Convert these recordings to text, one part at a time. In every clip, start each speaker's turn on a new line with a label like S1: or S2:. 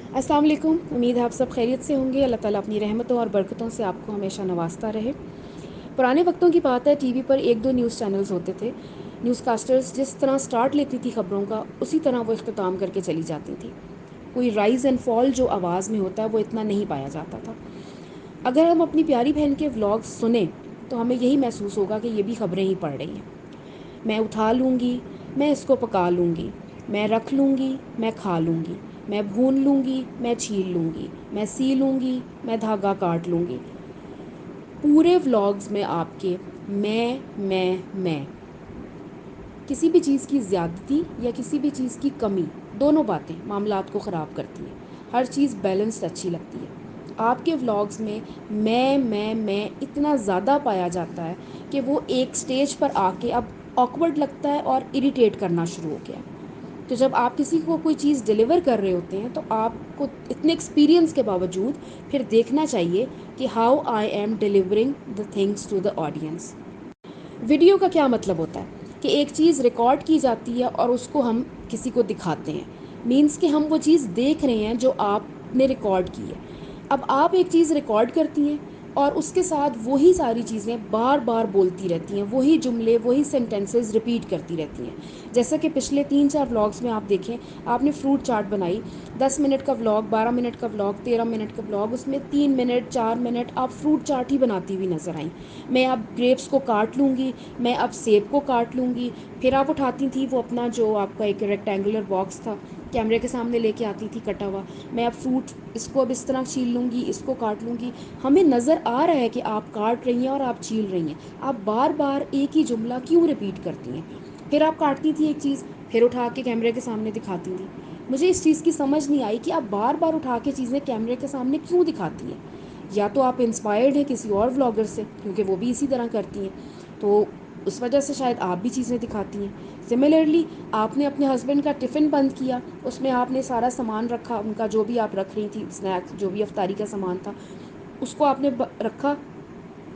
S1: السلام علیکم، امید ہے آپ سب خیریت سے ہوں گے۔ اللہ تعالیٰ اپنی رحمتوں اور برکتوں سے آپ کو ہمیشہ نوازتا رہے۔ پرانے وقتوں کی بات ہے، ٹی وی پر ایک دو نیوز چینلز ہوتے تھے۔ نیوز کاسٹرز جس طرح سٹارٹ لیتی تھی خبروں کا، اسی طرح وہ اختتام کر کے چلی جاتی تھی۔ کوئی رائز اینڈ فال جو آواز میں ہوتا ہے وہ اتنا نہیں پایا جاتا تھا۔ اگر ہم اپنی پیاری بہن کے ولاگز سنیں تو ہمیں یہی محسوس ہوگا کہ یہ بھی خبریں ہی پڑھ رہی ہیں۔ میں اٹھا لوں گی، میں اس کو پکا لوں گی، میں رکھ لوں گی، میں کھا لوں گی، میں بھون لوں گی، میں چھیل لوں گی، میں سی لوں گی، میں دھاگا کاٹ لوں گی۔ پورے ولاگز میں آپ کے میں کسی بھی چیز کی زیادتی یا کسی بھی چیز کی کمی، دونوں باتیں معاملات کو خراب کرتی ہیں۔ ہر چیز بیلنسڈ اچھی لگتی ہے۔ آپ کے ولاگز میں میں اتنا زیادہ پایا جاتا ہے کہ وہ ایک سٹیج پر آ کے اب آکورڈ لگتا ہے اور اریٹیٹ کرنا شروع ہو گیا۔ تو جب آپ کسی کو کوئی چیز ڈیلیور کر رہے ہوتے ہیں تو آپ کو اتنے ایکسپیرینس کے باوجود پھر دیکھنا چاہیے کہ how I am delivering the things to the audience. Video کا کیا مطلب ہوتا ہے کہ ایک چیز ریکارڈ کی جاتی ہے اور اس کو ہم کسی کو دکھاتے ہیں، مینس کہ ہم وہ چیز دیکھ رہے ہیں جو آپ نے ریکارڈ کی ہے۔ اب آپ ایک چیز ریکارڈ کرتی ہیں اور اس کے ساتھ وہی ساری چیزیں بار بار بولتی رہتی ہیں، وہی جملے وہی سینٹینسز ریپیٹ کرتی رہتی ہیں۔ جیسا کہ پچھلے 3-4 ولاگس میں آپ دیکھیں، آپ نے فروٹ چاٹ بنائی، 10 منٹ کا ولاگ، 12 منٹ کا ولاگ، 13 منٹ کا ولاگ، اس میں 3 منٹ 4 منٹ آپ فروٹ چاٹ ہی بناتی ہوئی نظر آئیں۔ میں اب گریپس کو کاٹ لوں گی، میں اب سیب کو کاٹ لوں گی۔ پھر آپ اٹھاتی تھیں وہ اپنا جو آپ کا ایک ریکٹینگولر باکس تھا، کیمرے کے سامنے لے کے آتی تھی کٹا ہوا، میں اب فروٹ اس کو اب اس طرح چھیل لوں گی، اس کو کاٹ لوں گی۔ ہمیں نظر آ رہا ہے کہ آپ کاٹ رہی ہیں اور آپ چھیل رہی ہیں، آپ بار بار ایک ہی جملہ کیوں ریپیٹ کرتی ہیں؟ پھر آپ کاٹتی تھی ایک چیز، پھر اٹھا کے کیمرے کے سامنے دکھاتی تھی۔ مجھے اس چیز کی سمجھ نہیں آئی کہ آپ بار بار اٹھا کے چیزیں کیمرے کے سامنے کیوں دکھاتی ہیں؟ یا تو آپ انسپائرڈ ہیں کسی اور ولاگر سے، کیونکہ وہ بھی اسی طرح کرتی ہیں، تو اس وجہ سے شاید آپ بھی چیزیں دکھاتی ہیں۔ سملرلی آپ نے اپنے ہسبینڈ کا ٹفن بند کیا، اس میں آپ نے سارا سامان رکھا، ان کا جو بھی آپ رکھ رہی تھی اسنیکس، جو بھی افطاری کا سامان تھا، اس کو آپ نے رکھا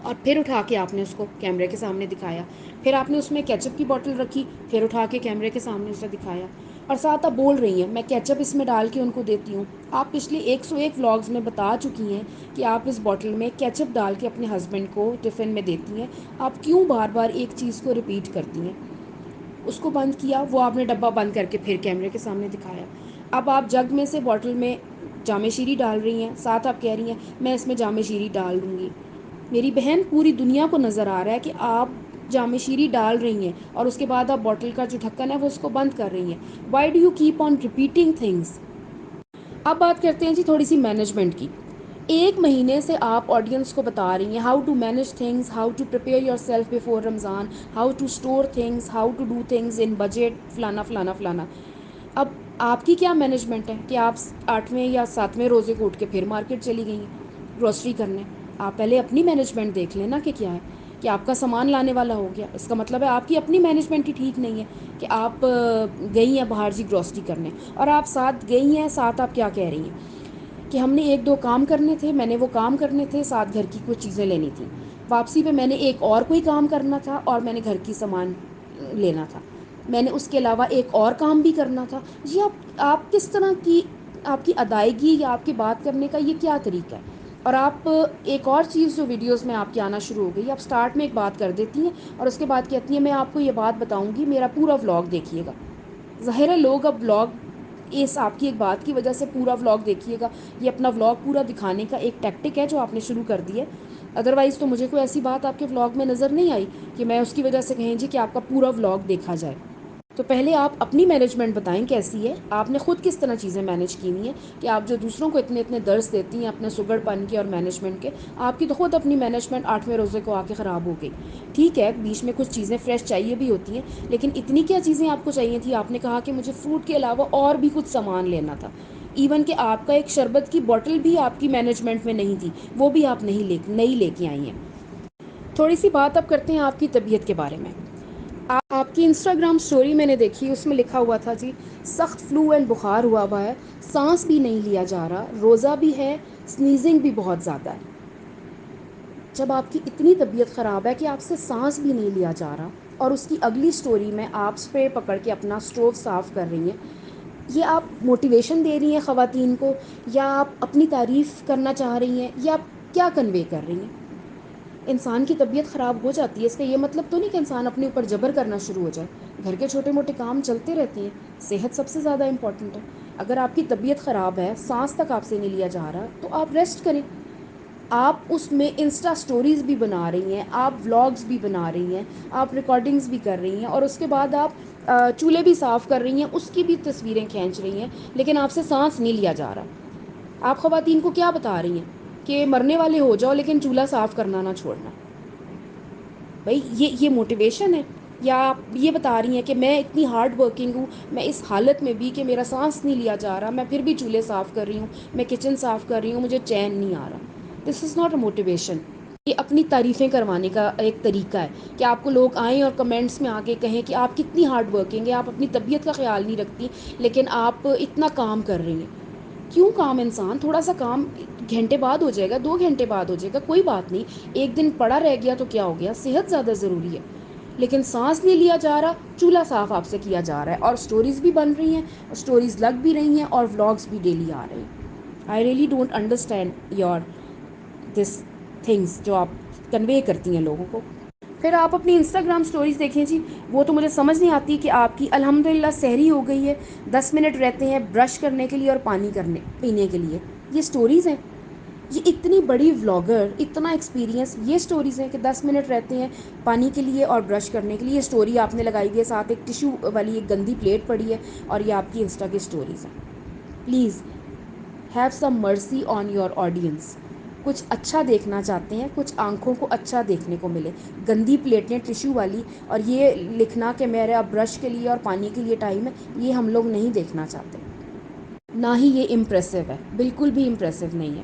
S1: اور پھر اٹھا کے آپ نے اس کو کیمرے کے سامنے دکھایا۔ پھر آپ نے اس میں کیچپ کی بوٹل رکھی، پھر اٹھا کے کیمرے کے سامنے اسے دکھایا، اور ساتھ آپ بول رہی ہیں میں کیچپ اس میں ڈال کے ان کو دیتی ہوں۔ آپ پچھلے 101 ولاگز میں بتا چکی ہیں کہ آپ اس باٹل میں کیچپ ڈال کے اپنے ہسبینڈ کو ٹفن میں دیتی ہیں۔ آپ کیوں بار بار ایک چیز کو ریپیٹ کرتی ہیں؟ اس کو بند کیا، وہ آپ نے ڈبہ بند کر کے پھر کیمرے کے سامنے دکھایا۔ اب آپ جگ میں سے باٹل میں جامع شیری ڈال رہی ہیں، ساتھ آپ کہہ رہی ہیں میں اس میں جامع شیری ڈال دوں گی۔ میری بہن، پوری دنیا کو نظر آ رہا ہے کہ آپ جامع شیری ڈال رہی ہیں اور اس کے بعد آپ باٹل کا جو ڈھکن ہے وہ اس کو بند کر رہی ہیں۔ Why do you keep on repeating things? اب بات کرتے ہیں جی تھوڑی سی مینجمنٹ کی۔ ایک مہینے سے آپ آڈینس کو بتا رہی ہیں how to manage things, how to prepare yourself before Ramzan, how to store things, how to do things in budget, فلانا فلانا فلانا۔ اب آپ کی کیا مینجمنٹ ہے کہ آپ 8ویں یا 7ویں روزے کو اٹھ کے پھر مارکیٹ چلی گئی ہیں گروسری کرنے؟ آپ پہلے اپنی مینجمنٹ دیکھ لیں نا کہ کیا ہے، کہ آپ کا سامان لانے والا ہو گیا، اس کا مطلب ہے آپ کی اپنی مینجمنٹ ہی ٹھیک نہیں ہے کہ آپ گئی ہیں باہر جی گروسری کرنے، اور آپ ساتھ گئی ہیں، ساتھ آپ کیا کہہ رہی ہیں کہ ہم نے 1-2 کام کرنے تھے، میں نے وہ کام کرنے تھے، ساتھ گھر کی کچھ چیزیں لینی تھیں، واپسی پہ میں نے ایک اور کوئی کام کرنا تھا اور میں نے گھر کی سامان لینا تھا، میں نے اس کے علاوہ ایک اور کام بھی کرنا تھا۔ جی آپ کس طرح کی آپ کی ادائیگی یا آپ کی بات کرنے کا یہ کیا طریقہ ہے؟ اور آپ ایک اور چیز جو ویڈیوز میں آپ کی آنا شروع ہو گئی، آپ سٹارٹ میں ایک بات کر دیتی ہیں اور اس کے بعد کہتی ہیں میں آپ کو یہ بات بتاؤں گی، میرا پورا ولاگ دیکھیے گا۔ ظاہر ہے لوگ اب ولاگ اس آپ کی ایک بات کی وجہ سے پورا ولاگ دیکھیے گا، یہ اپنا ولاگ پورا دکھانے کا ایک ٹیکٹک ہے جو آپ نے شروع کر دی ہے۔ ادروائز تو مجھے کوئی ایسی بات آپ کے ولاگ میں نظر نہیں آئی کہ میں اس کی وجہ سے کہیں جی کہ آپ کا پورا ولاگ دیکھا جائے۔ تو پہلے آپ اپنی مینجمنٹ بتائیں کیسی ہے، آپ نے خود کس طرح چیزیں مینیج کی ہوئی ہیں کہ آپ جو دوسروں کو اتنے اتنے درس دیتی ہیں اپنے سگڑ پن کے اور مینجمنٹ کے، آپ کی تو خود اپنی مینجمنٹ 8ویں روزے کو آ کے خراب ہو گئی۔ ٹھیک ہے بیچ میں کچھ چیزیں فریش چاہیے بھی ہوتی ہیں، لیکن اتنی کیا چیزیں آپ کو چاہیے تھی؟ آپ نے کہا کہ مجھے فروٹ کے علاوہ اور بھی کچھ سامان لینا تھا، ایون کہ آپ کا ایک شربت کی بوٹل بھی آپ کی مینجمنٹ میں نہیں تھی، وہ بھی آپ نہیں لے کے آئی ہیں۔ تھوڑی سی بات اب کرتے ہیں آپ کی طبیعت کے بارے میں۔ آپ کی انسٹاگرام سٹوری میں نے دیکھی، اس میں لکھا ہوا تھا جی سخت فلو اینڈ بخار ہوا ہے، سانس بھی نہیں لیا جا رہا، روزہ بھی ہے، سنیزنگ بھی بہت زیادہ ہے۔ جب آپ کی اتنی طبیعت خراب ہے کہ آپ سے سانس بھی نہیں لیا جا رہا، اور اس کی اگلی سٹوری میں آپ اسپرے پکڑ کے اپنا اسٹوو صاف کر رہی ہیں، یہ آپ موٹیویشن دے رہی ہیں خواتین کو، یا آپ اپنی تعریف کرنا چاہ رہی ہیں، یا آپ کیا کنوے کر رہی ہیں؟ انسان کی طبیعت خراب ہو جاتی ہے، اس کا یہ مطلب تو نہیں کہ انسان اپنے اوپر جبر کرنا شروع ہو جائے. گھر کے چھوٹے موٹے کام چلتے رہتے ہیں، صحت سب سے زیادہ امپورٹنٹ ہے. اگر آپ کی طبیعت خراب ہے، سانس تک آپ سے نہیں لیا جا رہا، تو آپ ریسٹ کریں. آپ اس میں انسٹا سٹوریز بھی بنا رہی ہیں، آپ ولاگز بھی بنا رہی ہیں، آپ ریکارڈنگز بھی کر رہی ہیں، اور اس کے بعد آپ چولہے بھی صاف کر رہی ہیں، اس کی بھی تصویریں کھینچ رہی ہیں، لیکن آپ سے سانس نہیں لیا جا رہا. آپ خواتین کو کیا بتا رہی ہیں کہ مرنے والے ہو جاؤ لیکن چولہا صاف کرنا نہ چھوڑنا؟ بھائی یہ موٹیویشن ہے؟ یا آپ یہ بتا رہی ہیں کہ میں اتنی ہارڈ ورکنگ ہوں، میں اس حالت میں بھی کہ میرا سانس نہیں لیا جا رہا، میں پھر بھی چولہے صاف کر رہی ہوں، میں کچن صاف کر رہی ہوں، مجھے چین نہیں آ رہا. دس از ناٹ اے موٹیویشن. یہ اپنی تعریفیں کروانے کا ایک طریقہ ہے کہ آپ کو لوگ آئیں اور کمنٹس میں آ کے کہیں کہ آپ کتنی ہارڈ ورکنگ ہیں، آپ اپنی طبیعت کا خیال نہیں رکھتی لیکن آپ اتنا کام کر رہی ہیں. کیوں کام؟ انسان تھوڑا سا کام گھنٹے بعد ہو جائے گا، 2 گھنٹے بعد ہو جائے گا، کوئی بات نہیں. ایک دن پڑا رہ گیا تو کیا ہو گیا؟ صحت زیادہ ضروری ہے. لیکن سانس نہیں لیا جا رہا، چولہا صاف آپ سے کیا جا رہا ہے، اور سٹوریز بھی بن رہی ہیں، سٹوریز لگ بھی رہی ہیں، اور ولاگس بھی ڈیلی آ رہے ہیں. I really don't understand your this things جو آپ کنوے کرتی ہیں لوگوں کو. پھر آپ اپنی انسٹاگرام سٹوریز دیکھیں جی، وہ تو مجھے سمجھ نہیں آتی کہ آپ کی الحمدللہ سحری ہو گئی ہے، 10 منٹ رہتے ہیں برش کرنے کے لیے اور پانی پینے کے لیے. یہ سٹوریز ہیں؟ یہ اتنی بڑی ولاگر، اتنا ایکسپیرینس، یہ سٹوریز ہیں کہ 10 منٹ رہتے ہیں پانی کے لیے اور برش کرنے کے لیے. یہ سٹوری آپ نے لگائی ہوئی ہے، ساتھ ایک ٹیشو والی ایک گندی پلیٹ پڑی ہے، اور یہ آپ کی انسٹا کی سٹوریز ہیں. پلیز ہیو سم مرسی آن یور آڈینس. کچھ اچھا دیکھنا چاہتے ہیں، کچھ آنکھوں کو اچھا دیکھنے کو ملے. گندی پلیٹیں ٹیشو والی اور یہ لکھنا کہ میرا برش کے لیے اور پانی کے لیے ٹائم ہے، یہ ہم لوگ نہیں دیکھنا چاہتے. نہ ہی یہ امپریسو ہے، بالکل بھی امپریسو نہیں ہے.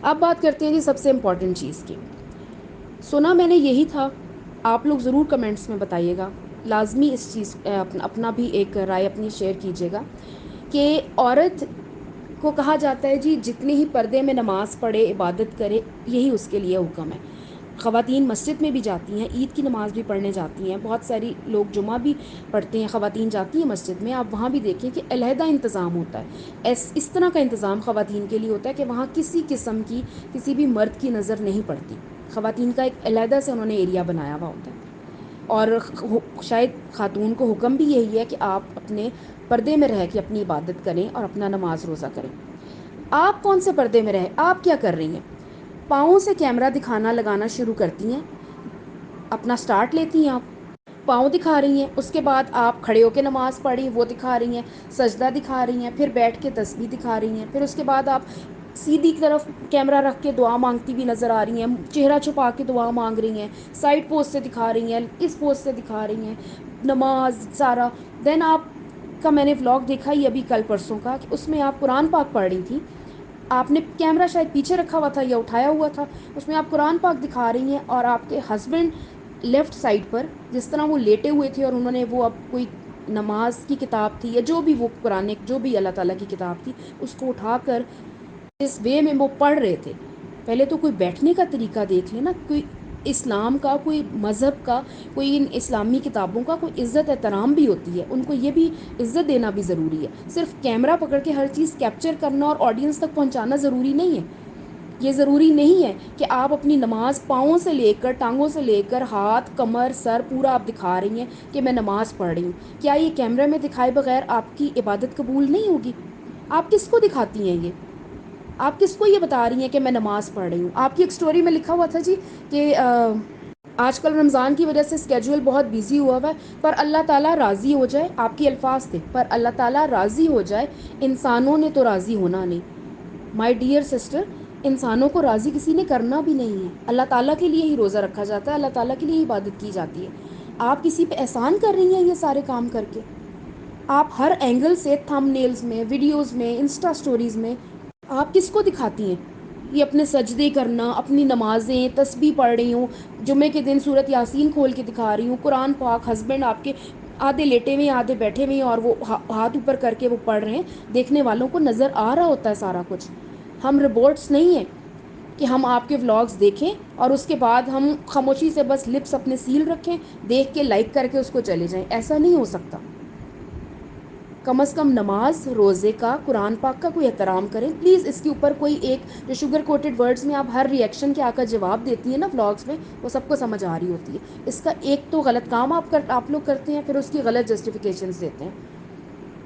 S1: اب بات کرتے ہیں جی سب سے امپورٹنٹ چیز کی. سنا میں نے یہی تھا، آپ لوگ ضرور کمنٹس میں بتائیے گا، لازمی اس چیز اپنا بھی ایک رائے اپنی شیئر کیجیے گا، کہ عورت کو کہا جاتا ہے جی جتنے ہی پردے میں نماز پڑھے، عبادت کرے، یہی اس کے لیے حکم ہے. خواتین مسجد میں بھی جاتی ہیں، عید کی نماز بھی پڑھنے جاتی ہیں، بہت ساری لوگ جمعہ بھی پڑھتے ہیں، خواتین جاتی ہیں مسجد میں. آپ وہاں بھی دیکھیں کہ علیحدہ انتظام ہوتا ہے. اس طرح کا انتظام خواتین کے لیے ہوتا ہے کہ وہاں کسی قسم کی کسی بھی مرد کی نظر نہیں پڑتی. خواتین کا ایک علیحدہ سے انہوں نے ایریا بنایا ہوا ہوتا ہے. اور شاید خاتون کو حکم بھی یہی ہے کہ آپ اپنے پردے میں رہ کے اپنی عبادت کریں اور اپنا نماز روزہ کریں. آپ کون سے پردے میں رہے؟ آپ کیا کر رہی ہیں؟ پاؤں سے کیمرہ دکھانا لگانا شروع کرتی ہیں، اپنا سٹارٹ لیتی ہیں، آپ پاؤں دکھا رہی ہیں، اس کے بعد آپ کھڑے ہو کے نماز پڑھی وہ دکھا رہی ہیں، سجدہ دکھا رہی ہیں، پھر بیٹھ کے تسبیح دکھا رہی ہیں، پھر اس کے بعد آپ سیدھی طرف کیمرہ رکھ کے دعا مانگتی بھی نظر آ رہی ہیں، چہرہ چھپا کے دعا مانگ رہی ہیں، سائڈ پوز سے دکھا رہی ہیں، اس پوز سے دکھا رہی ہیں، نماز سارا. دین آپ کا میں نے ولاگ دیکھا ہی ابھی کل پرسوں کا، کہ اس میں آپ قرآن پاک پڑھ رہی تھیں. آپ نے کیمرہ شاید پیچھے رکھا ہوا تھا یا اٹھایا ہوا تھا، اس میں آپ قرآن پاک دکھا رہی ہیں، اور آپ کے ہسبینڈ لیفٹ سائڈ پر جس طرح وہ لیٹے ہوئے تھے، اور انہوں نے وہ اب کوئی نماز کی کتاب تھی یا جو بھی وہ قرآن جو بھی اللہ تعالیٰ کی کتاب تھی اس کو اٹھا کر اس وے میں وہ پڑھ رہے تھے. پہلے تو کوئی بیٹھنے کا طریقہ دیکھ لینا، کوئی اسلام کا، کوئی مذہب کا، کوئی ان اسلامی کتابوں کا کوئی عزت احترام بھی ہوتی ہے، ان کو یہ بھی عزت دینا بھی ضروری ہے. صرف کیمرہ پکڑ کے ہر چیز کیپچر کرنا اور آڈینس تک پہنچانا ضروری نہیں ہے. یہ ضروری نہیں ہے کہ آپ اپنی نماز پاؤں سے لے کر ٹانگوں سے لے کر ہاتھ کمر سر پورا آپ دکھا رہی ہیں کہ میں نماز پڑھ رہی ہوں. کیا یہ کیمرے میں دکھائے بغیر آپ کی عبادت قبول نہیں ہوگی؟ آپ کس کو دکھاتی ہیں یہ؟ آپ کس کو یہ بتا رہی ہیں کہ میں نماز پڑھ رہی ہوں؟ آپ کی ایک سٹوری میں لکھا ہوا تھا جی کہ آج کل رمضان کی وجہ سے اسکیجول بہت بیزی ہوا ہے، پر اللہ تعالیٰ راضی ہو جائے. آپ کی الفاظ تھے، پر اللہ تعالیٰ راضی ہو جائے، انسانوں نے تو راضی ہونا نہیں. مائی ڈیئر سسٹر، انسانوں کو راضی کسی نے کرنا بھی نہیں ہے. اللہ تعالیٰ کے لیے ہی روزہ رکھا جاتا ہے، اللہ تعالیٰ کے لیے ہی عبادت کی جاتی ہے. آپ کسی پہ احسان کر رہی ہیں یہ سارے کام کر کے؟ آپ ہر اینگل سے تھم نیلز میں، ویڈیوز میں، انسٹا سٹوریز میں آپ کس کو دکھاتی ہیں؟ یہ اپنے سجدے کرنا، اپنی نمازیں تسبیح پڑھ رہی ہوں، جمعے کے دن سورت یاسین کھول کے دکھا رہی ہوں، قرآن پاک، ہسبینڈ آپ کے آدھے لیٹے ہوئے آدھے بیٹھے ہوئے اور وہ ہاتھ اوپر کر کے وہ پڑھ رہے ہیں، دیکھنے والوں کو نظر آ رہا ہوتا ہے سارا کچھ. ہم روبوٹس نہیں ہیں کہ ہم آپ کے ولاگز دیکھیں اور اس کے بعد ہم خاموشی سے بس لپس اپنے سیل رکھیں، دیکھ کے لائک کر کے اس کو چلے جائیں. ایسا نہیں ہو سکتا. کم از کم نماز روزے کا قرآن پاک کا کوئی احترام کریں پلیز. اس کے اوپر کوئی ایک جو شوگر کوٹڈ ورڈز میں آپ ہر ریئیکشن کے آ کر جواب دیتی ہیں نا ولاگس میں, وہ سب کو سمجھ آ رہی ہوتی ہے. اس کا ایک تو غلط کام آپ لوگ کرتے ہیں, پھر اس کی غلط جسٹیفیکیشنز دیتے ہیں.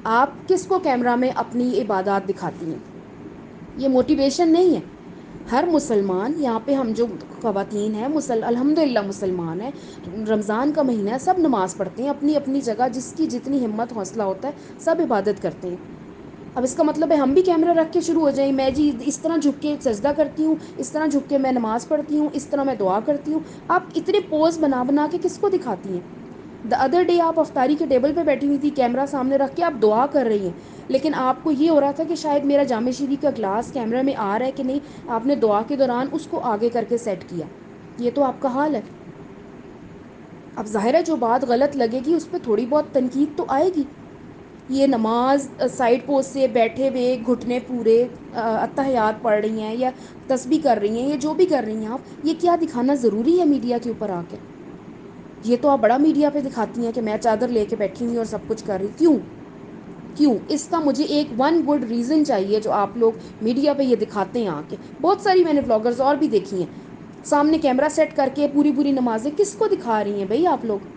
S1: آپ کس کو کیمرہ میں اپنی عبادات دکھاتی ہیں؟ یہ موٹیویشن نہیں ہے. ہر مسلمان یہاں پہ ہم جو خواتین ہیں الحمدللہ مسلمان ہیں, رمضان کا مہینہ ہے, سب نماز پڑھتے ہیں اپنی اپنی جگہ, جس کی جتنی ہمت حوصلہ ہوتا ہے سب عبادت کرتے ہیں. اب اس کا مطلب ہے ہم بھی کیمرہ رکھ کے شروع ہو جائیں, میں جی اس طرح جھک کے سجدہ کرتی ہوں, اس طرح جھک کے میں نماز پڑھتی ہوں, اس طرح میں دعا کرتی ہوں. آپ اتنے پوز بنا بنا کے کس کو دکھاتی ہیں؟ دا ادر ڈے آپ افطاری کے ٹیبل پہ بیٹھی ہوئی تھی, کیمرہ سامنے رکھ کے آپ دعا کر رہی ہیں, لیکن آپ کو یہ ہو رہا تھا کہ شاید میرا جامع شیری کا گلاس کیمرہ میں آ رہا ہے کہ نہیں, آپ نے دعا کے دوران اس کو آگے کر کے سیٹ کیا. یہ تو آپ کا حال ہے. اب ظاہر ہے جو بات غلط لگے گی اس پہ تھوڑی بہت تنقید تو آئے گی. یہ نماز سائڈ پوز سے بیٹھے ہوئے گھٹنے پورے اتحیات پڑھ رہی ہیں یا تسبیح کر رہی ہیں یا جو بھی کر رہی ہیں آپ, یہ کیا دکھانا ضروری ہے میڈیا کے اوپر آ کے؟ یہ تو آپ بڑا میڈیا پہ دکھاتی ہیں کہ میں چادر لے کے بیٹھی ہوئی اور سب کچھ کر رہی. کیوں؟ اس کا مجھے ایک ون گڈ ریزن چاہیے جو آپ لوگ میڈیا پہ یہ دکھاتے ہیں آ کے. بہت ساری میں نے ولاگرز اور بھی دیکھی ہیں, سامنے کیمرہ سیٹ کر کے پوری پوری نمازیں کس کو دکھا رہی ہیں بھئی آپ لوگ؟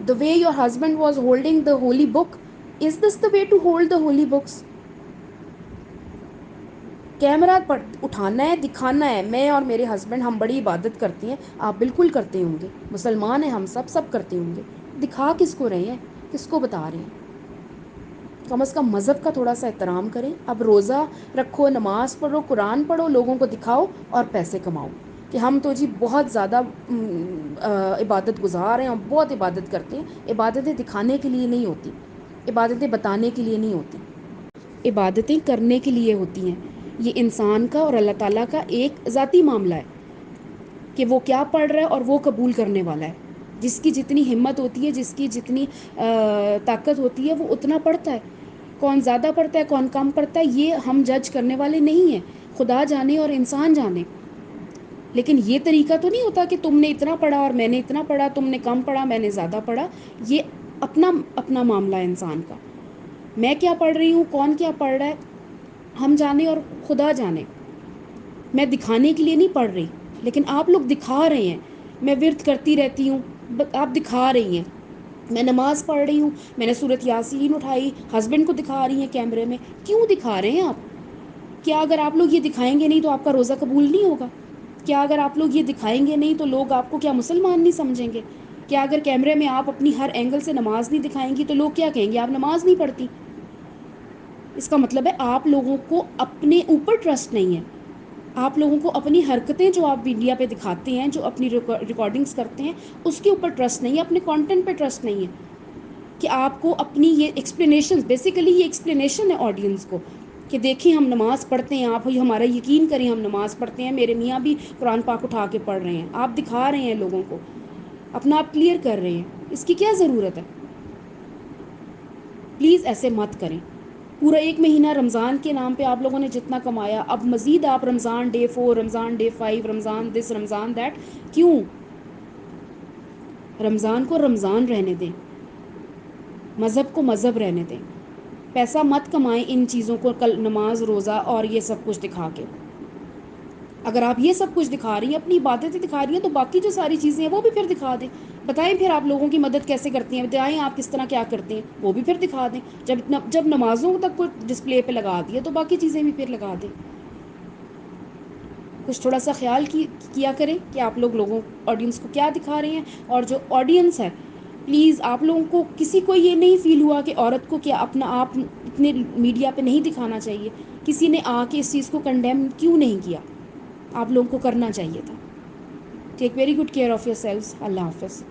S1: The way your husband was holding the holy book, is this the way to hold the holy books? Camera اٹھانا ہے, دکھانا ہے. میں اور میرے ہسبینڈ ہم بڑی عبادت کرتے ہیں, آپ بالکل کرتے ہوں گے, مسلمان ہیں ہم سب کرتے ہوں گے. دکھا کس کو رہے ہیں, کس کو بتا رہے ہیں؟ کم از کم مذہب کا تھوڑا سا احترام کریں. اب روزہ رکھو, نماز پڑھو, قرآن پڑھو, لوگوں کو دکھاؤ اور پیسے کماؤ کہ ہم تو جی بہت زیادہ عبادت گزار ہیں اور بہت عبادت کرتے ہیں. عبادتیں دکھانے کے لیے نہیں ہوتی, عبادتیں بتانے کے لیے نہیں ہوتی, عبادتیں کرنے کے لیے ہوتی ہیں. یہ انسان کا اور اللہ تعالیٰ کا ایک ذاتی معاملہ ہے کہ وہ کیا پڑھ رہا ہے اور وہ قبول کرنے والا ہے. جس کی جتنی ہمت ہوتی ہے, جس کی جتنی طاقت ہوتی ہے, وہ اتنا پڑھتا ہے. کون زیادہ پڑھتا ہے کون کم پڑھتا ہے یہ ہم جج کرنے والے نہیں ہیں, خدا جانے اور انسان جانے. لیکن یہ طریقہ تو نہیں ہوتا کہ تم نے اتنا پڑھا اور میں نے اتنا پڑھا, تم نے کم پڑھا میں نے زیادہ پڑھا. یہ اپنا اپنا معاملہ ہے انسان کا. میں کیا پڑھ رہی ہوں, کون کیا پڑھ رہا ہے, ہم جانے اور خدا جانے. میں دکھانے کے لیے نہیں پڑھ رہی, لیکن آپ لوگ دکھا رہے ہیں. میں ورد کرتی رہتی ہوں, آپ دکھا رہی ہیں. میں نماز پڑھ رہی ہوں, میں نے سورۃ یاسین اٹھائی, ہسبینڈ کو دکھا رہی ہیں کیمرے میں. کیوں دکھا رہے ہیں آپ؟ کیا اگر آپ لوگ یہ دکھائیں گے نہیں تو آپ کا روزہ قبول نہیں ہوگا؟ کیا اگر آپ لوگ یہ دکھائیں گے نہیں تو لوگ آپ کو کیا مسلمان نہیں سمجھیں گے؟ کیا اگر کیمرے میں آپ اپنی ہر اینگل سے نماز نہیں دکھائیں گی تو لوگ کیا کہیں گے, آپ نماز نہیں پڑھتی؟ اس کا مطلب ہے آپ لوگوں کو اپنے اوپر ٹرسٹ نہیں ہے. آپ لوگوں کو اپنی حرکتیں جو آپ میڈیا پہ دکھاتے ہیں, جو اپنی ریکارڈنگز کرتے ہیں, اس کے اوپر ٹرسٹ نہیں ہے, اپنے کانٹینٹ پہ ٹرسٹ نہیں ہے. کہ آپ کو اپنی یہ ایکسپلینیشن, بیسیکلی یہ ایکسپلینیشن ہے آڈینس کو کہ دیکھیں ہم نماز پڑھتے ہیں, آپ ہمارا یقین کریں ہم نماز پڑھتے ہیں, میرے میاں بھی قرآن پاک اٹھا کے پڑھ رہے ہیں. آپ دکھا رہے ہیں لوگوں کو, اپنا آپ کلیئر کر رہے ہیں. اس کی کیا ضرورت ہے؟ پلیز ایسے مت کریں. پورا ایک مہینہ رمضان کے نام پہ آپ لوگوں نے جتنا کمایا, اب مزید آپ رمضان ڈے 4, رمضان ڈے 5, رمضان دس, رمضان دیٹ, کیوں؟ رمضان کو رمضان رہنے دیں, مذہب کو مذہب رہنے دیں. پیسہ مت کمائیں ان چیزوں کو, کل نماز روزہ اور یہ سب کچھ دکھا کے. اگر آپ یہ سب کچھ دکھا رہی ہیں, اپنی عبادتیں دکھا رہی ہیں, تو باقی جو ساری چیزیں ہیں وہ بھی پھر دکھا دیں. بتائیں پھر آپ لوگوں کی مدد کیسے کرتی ہیں, بتائیں آپ کس طرح کیا کرتے ہیں, وہ بھی پھر دکھا دیں. جب نمازوں تک کو ڈسپلے پہ لگا دیا تو باقی چیزیں بھی پھر لگا دیں. کچھ تھوڑا سا خیال کیا کریں کہ آپ لوگوں آڈینس کو کیا دکھا رہے ہیں. اور جو آڈینس ہے, پلیز آپ لوگوں کو کسی کو یہ نہیں فیل ہوا کہ عورت کو کیا اپنا آپ اتنے میڈیا پہ نہیں دکھانا چاہیے. کسی نے آ کے اس چیز کو کنڈیم کیوں نہیں کیا؟ آپ لوگوں کو کرنا چاہیے تھا. Take very good care of your selves. Allah حافظ.